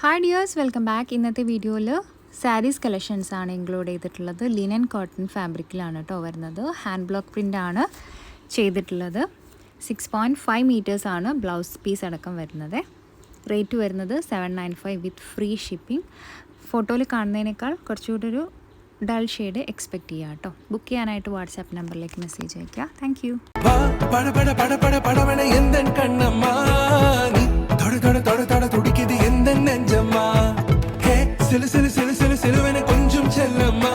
Hi dears, welcome back. ഇന്നത്തെ വീഡിയോയിൽ saris collections ആണ് ഇൻക്ലൂഡ് ചെയ്തിട്ടുള്ളത്. ലിനൻ കോട്ടൺ ഫാബ്രിക്കിലാണ് കേട്ടോ വരുന്നത്. ഹാൻഡ് ബ്ലോക്ക് പ്രിൻ്റ് ആണ് ചെയ്തിട്ടുള്ളത്. 6.5 മീറ്റേഴ്സ് ആണ് ബ്ലൗസ് പീസ് അടക്കം വരുന്നത്. റേറ്റ് വരുന്നത് 795 വിത്ത് ഫ്രീ ഷിപ്പിംഗ്. ഫോട്ടോയിൽ കാണുന്നതിനേക്കാൾ കുറച്ചുകൂടി ഒരു ഡൾ ഷെയ്ഡ് എക്സ്പെക്റ്റ് ചെയ്യാം കേട്ടോ. ബുക്ക് ചെയ്യാനായിട്ട് വാട്സാപ്പ് നമ്പറിലേക്ക് മെസ്സേജ് അയയ്ക്കുക. Thank you. கொஞ்சம் செல்லம்மா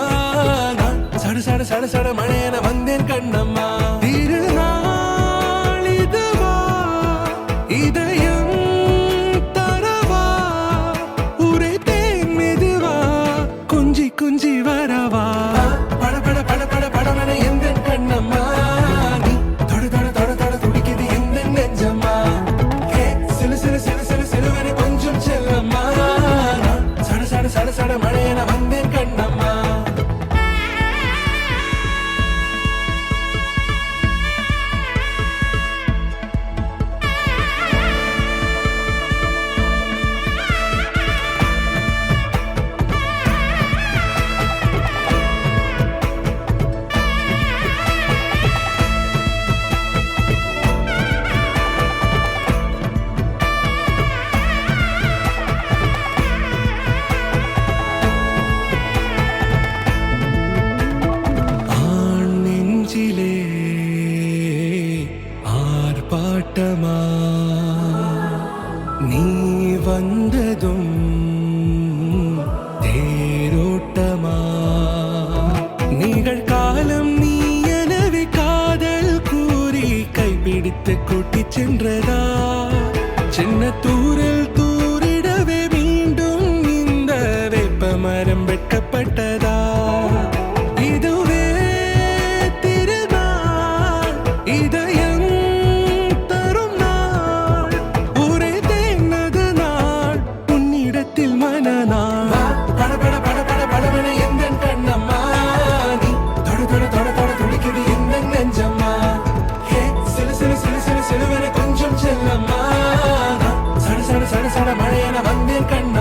சட சட சட சட மழையன வந்தேன் கண்ணம்மா திருநாள் இதுவா இதயம் தரவா உரை தேன் மெதுவா குஞ்சி குஞ்சி வரவா பட பட பட பட படவன எந்த கண்ணம்மா நீ தொட தொட தொட தொட துடிக்குது எந்த நெஞ்சம்மா சிலு சிலு சிலு சிலு சிலுவன கொஞ்சம் செல்லம்மா சட சட சட சட மழையன வந்தேன் கண்ணம்மா. ஆர்ப்பாட்டமா நீ வந்ததும் தேரோட்டமா நிகழ்காலம் நீ எனவே காதல் கூறி கைப்பிடித்து கூட்டிச் சென்றதா சின்ன தூரல் தூரிடவே மீண்டும் இந்த வேப்ப மரம் வெட்கப்பட்டதா இதுவே திருநாள் இதயம் தரும் நாள் ஒரே தேனது நாள் உன்னிடத்தில் மனநாள் பட பட பட பட படவன எந்த கண்ணம்மா நீ தொட தொட தொட தொட துடிக்குது எந்த நெஞ்சம்மா சிலு சிலு சிலு சிலு சிலுவன கொஞ்சம் செல்லம்மா சட சட சட சட மழையன வந்தேன் கண்ண